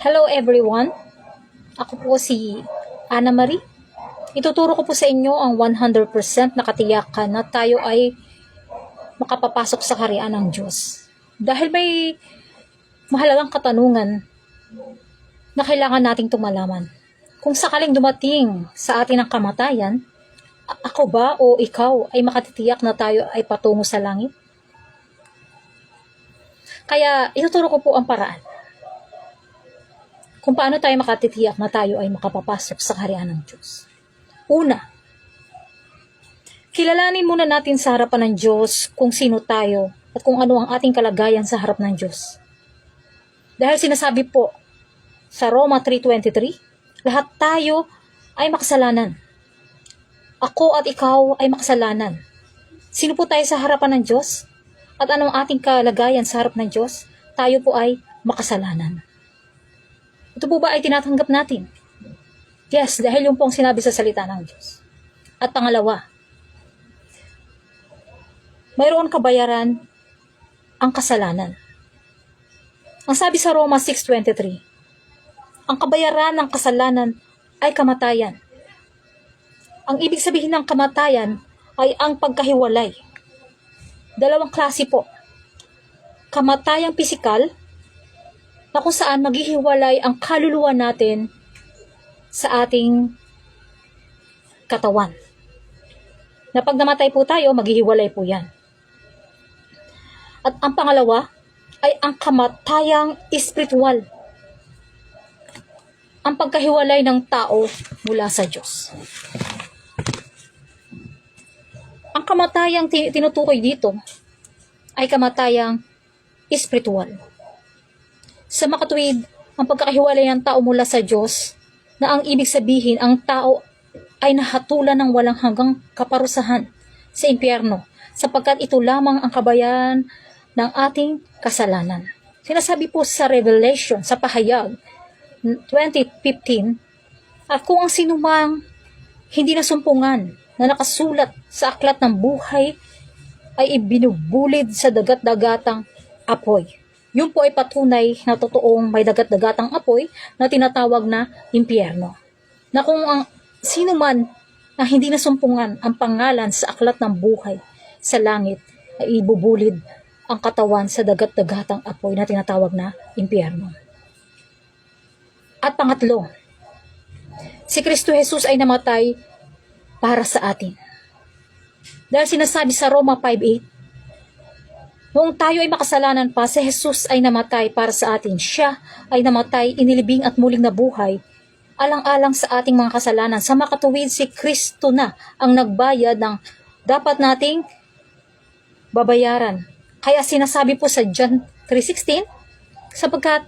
Hello everyone, ako po si Ana Marie. Ituturo ko po sa inyo ang 100% na katiyakan na tayo ay makapapasok sa kaharian ng Diyos. Dahil may mahalagang katanungan na kailangan nating tumalaman. Kung sakaling dumating sa atin ang kamatayan, ako ba o ikaw ay makatitiyak na tayo ay patungo sa langit? Kaya ituturo ko po ang paraan kung paano tayo makatitiyak na tayo ay makapapasok sa kaharian ng Diyos. Una, kilalanin muna natin sa harapan ng Diyos kung sino tayo at kung ano ang ating kalagayan sa harap ng Diyos. Dahil sinasabi po sa Roma 3:23, lahat tayo ay makasalanan. Ako at ikaw ay makasalanan. Sino po tayo sa harapan ng Diyos? At anong ating kalagayan sa harap ng Diyos? Tayo po ay makasalanan. Ito po ba ay tinatanggap natin? Yes, dahil yung pong sinabi sa salita ng Diyos. At pangalawa, mayroon kabayaran ang kasalanan. Ang sabi sa Roma 6:23, ang kabayaran ng kasalanan ay kamatayan. Ang ibig sabihin ng kamatayan ay ang pagkahiwalay. Dalawang klase po. Kamatayang pisikal, na kung saan maghihiwalay ang kaluluwa natin sa ating katawan. Na pag namatay po tayo, maghihiwalay po yan. At ang pangalawa ay ang kamatayang espiritual. Ang pagkahiwalay ng tao mula sa Diyos. Ang kamatayang tinutukoy dito ay kamatayang espiritual. Sa makatuwid, ang pagkakahiwalay ng tao mula sa Diyos, na ang ibig sabihin, ang tao ay nahatulan ng walang hanggang kaparusahan sa impyerno, sapagkat ito lamang ang kabayaran ng ating kasalanan. Sinasabi po sa Revelation, sa Pahayag 20:15, at kung ang sinumang hindi nasumpungan na nakasulat sa aklat ng buhay ay ibinubulid sa dagat-dagatang apoy. Yun po ay patunay na totoong may dagat-dagatang apoy na tinatawag na impyerno. Na kung ang sino man na hindi nasumpungan ang pangalan sa aklat ng buhay sa langit ay ibubulid ang katawan sa dagat-dagatang apoy na tinatawag na impyerno. At pangatlo, si Kristo Jesus ay namatay para sa atin. Dahil sinasabi sa Roma 5:8, noong tayo ay makasalanan pa, si Jesus ay namatay para sa atin. Siya ay namatay, inilibing at muling nabuhay, alang-alang sa ating mga kasalanan. Sa makatuwid, si Kristo na ang nagbayad ng dapat nating babayaran. Kaya sinasabi po sa John 3:16, sapagkat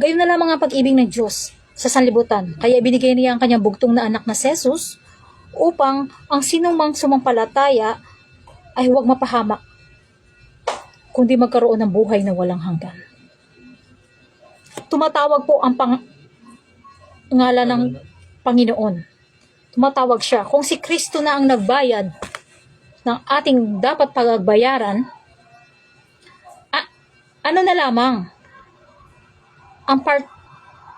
gayon na lamang ang pag-ibig ng Diyos sa sanlibutan. Kaya binigay niya ang kanyang bugtong na anak na si Jesus upang ang sinumang sumampalataya ay huwag mapahamak, kundi magkaroon ng buhay na walang hanggan. Tumatawag po ang pangalan ng Panginoon. Tumatawag siya. Kung si Kristo na ang nagbayad ng ating dapat pagbayaran, ano na lamang ang part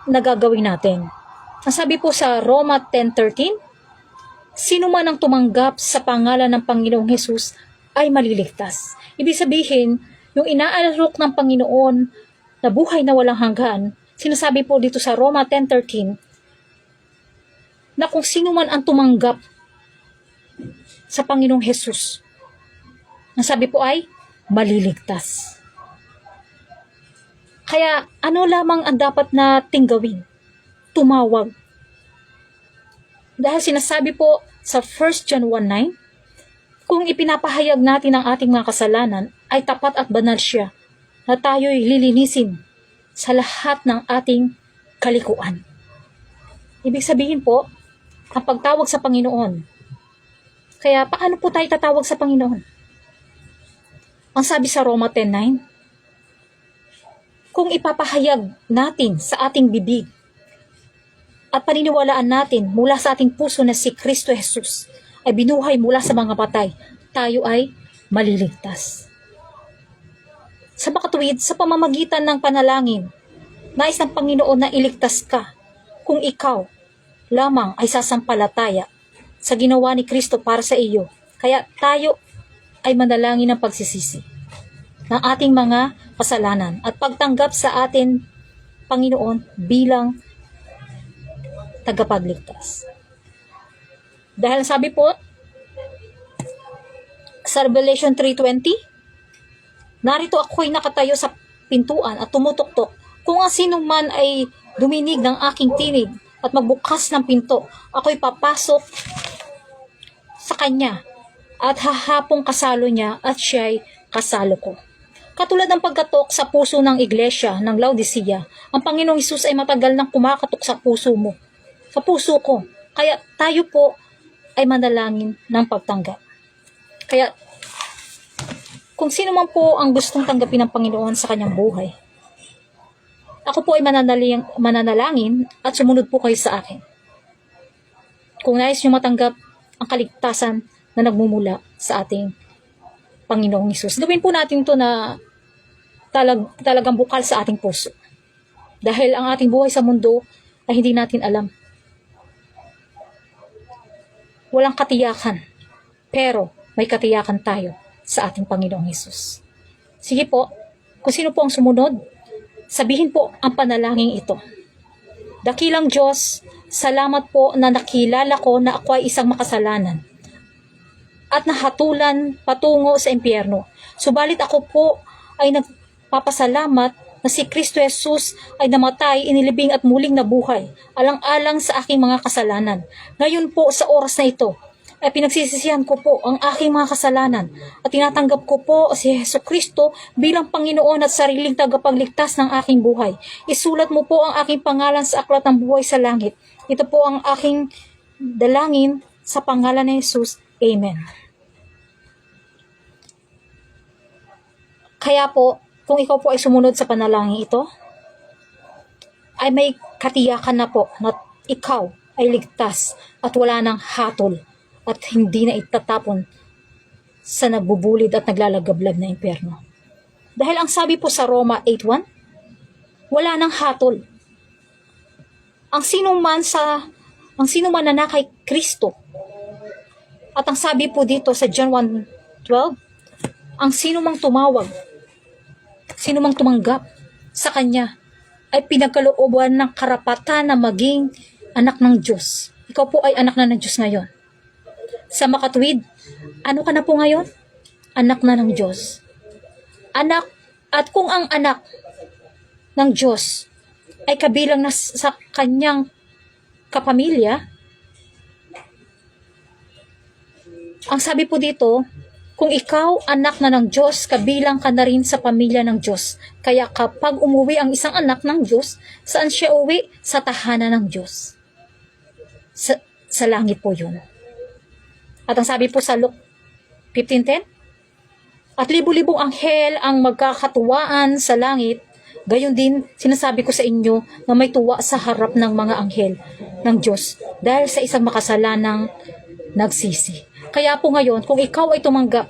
na gagawin natin? Ang sabi po sa Roma 10:13, sino man ang tumanggap sa pangalan ng Panginoong Hesus ay maliligtas. Ibig sabihin, yung inaalok ng Panginoon na buhay na walang hanggan, sinasabi po dito sa Roma 10:13, na kung sino man ang tumanggap sa Panginoong Hesus, nasabi po ay maliligtas. Kaya ano lamang ang dapat nating gawin? Tumawag. Dahil sinasabi po sa 1 John 1:9, kung ipinapahayag natin ang ating mga kasalanan, ay tapat at banal siya na tayo'y lilinisin sa lahat ng ating kalikuan. Ibig sabihin po, ang pagtawag sa Panginoon. Kaya paano po tayo tatawag sa Panginoon? Ang sabi sa Roma 10:9, kung ipapahayag natin sa ating bibig at paniniwalaan natin mula sa ating puso na si Kristo Jesus ay binuhay mula sa mga patay, tayo ay maliligtas. Sa makatuwid, sa pamamagitan ng panalangin Nais ng Panginoon na iligtas ka kung ikaw lamang ay sasampalataya sa ginawa ni Kristo para sa iyo. Kaya tayo ay manalangin ng pagsisisi ng ating mga kasalanan at pagtanggap sa atin, Panginoon, bilang tagapagligtas. Dahil sabi po sa Revelation 3:20, narito ako'y nakatayo sa pintuan at tumutuktok. Kung ang sino man ay duminig ng aking tinig at magbukas ng pinto, ako'y papasok sa kanya at hahapong kasalo niya at siya'y kasalo ko. Katulad ng pagkatok sa puso ng iglesia ng Laodicea, ang Panginoong Hesus ay matagal nang kumakatok sa puso mo, sa puso ko. Kaya tayo po ay manalangin ng pagtanggap. Kaya kung sino man po ang gustong tanggapin ng Panginoon sa kanyang buhay, ako po ay mananalangin at sumunod po kayo sa akin. Kung nais nyo matanggap ang kaligtasan na nagmumula sa ating Panginoong Hesus, gawin po natin to na talagang bukal sa ating puso. Dahil ang ating buhay sa mundo ay hindi natin alam. Walang katiyakan, pero may katiyakan tayo sa ating Panginoong Hesus. Sige po, kung sino po ang sumunod, sabihin po ang panalangin ito. Dakilang Diyos, salamat po na nakilala ko na ako ay isang makasalanan at nahatulan patungo sa impyerno. Subalit ako po ay nagpapasalamat na si Kristo Jesus ay namatay, inilibing at muling nabuhay, alang-alang sa aking mga kasalanan. Ngayon po sa oras na ito, ay pinagsisisihan ko po ang aking mga kasalanan at tinatanggap ko po si Jesucristo bilang Panginoon at sariling tagapagligtas ng aking buhay. Isulat mo po ang aking pangalan sa aklat ng buhay sa langit. Ito po ang aking dalangin sa pangalan ni Jesus. Amen. Kaya po, kung ikaw po ay sumunod sa panalangin ito, ay may katiyakan na po na ikaw ay ligtas at wala ng hatol at hindi na itatapon sa nagbubulid at naglalagablab na impyerno. Dahil ang sabi po sa Roma 8:1, wala nang hatol. Ang sino man na kay Kristo. At ang sabi po dito sa John 1:12, ang sino mang tumawag, sino mang tumanggap sa Kanya ay pinagkalooban ng karapatan na maging anak ng Diyos. Ikaw po ay anak na ng Diyos ngayon. Sa makatwid, ano ka na po ngayon? Anak na ng Diyos. Anak, at kung ang anak ng Diyos ay kabilang na sa kanyang kapamilya, ang sabi po dito, kung ikaw anak na ng Diyos, kabilang ka na rin sa pamilya ng Diyos. Kaya kapag umuwi ang isang anak ng Diyos, saan siya uwi? Sa tahanan ng Diyos. Sa langit po yun. At ang sabi po sa Luke 15:10, at libu-libong anghel ang magkakatuwaan sa langit, gayon din sinasabi ko sa inyo na may tuwa sa harap ng mga anghel ng Diyos dahil sa isang makasalanang nagsisi. Kaya po ngayon, kung ikaw ay tumanggap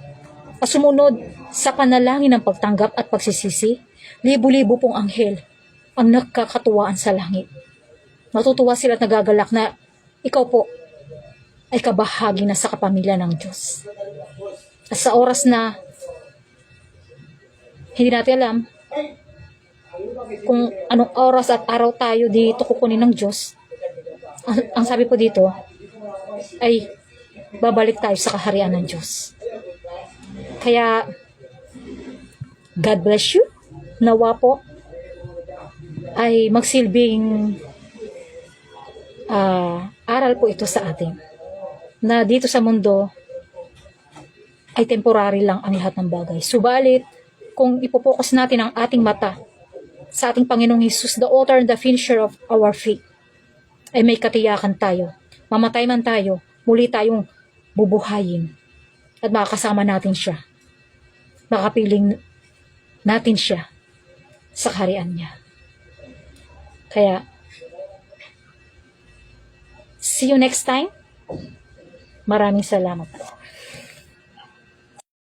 at sumunod sa panalangin ng pagtanggap at pagsisisi, libu-libo pong anghel ang nagkakatuwaan sa langit. Natutuwa sila at nagagalak na ikaw po ay kabahagi na sa kapamilya ng Diyos. At sa oras na hindi natin alam kung anong oras at araw tayo dito kukunin ng Diyos, ang sabi po dito ay babalik tayo sa kaharian ng Diyos. Kaya God bless you. Nawa po ay magsilbing aral po ito sa atin na dito sa mundo ay temporary lang ang lahat ng bagay. Subalit, kung ipopokus natin ang ating mata sa ating Panginoong Hesus, the author and the finisher of our faith, ay may katiyakan tayo. Mamatay man tayo, muli tayong bubuhayin at makakasama natin siya. Makapiling natin siya sa kaharian niya. Kaya, see you next time. Maraming salamat.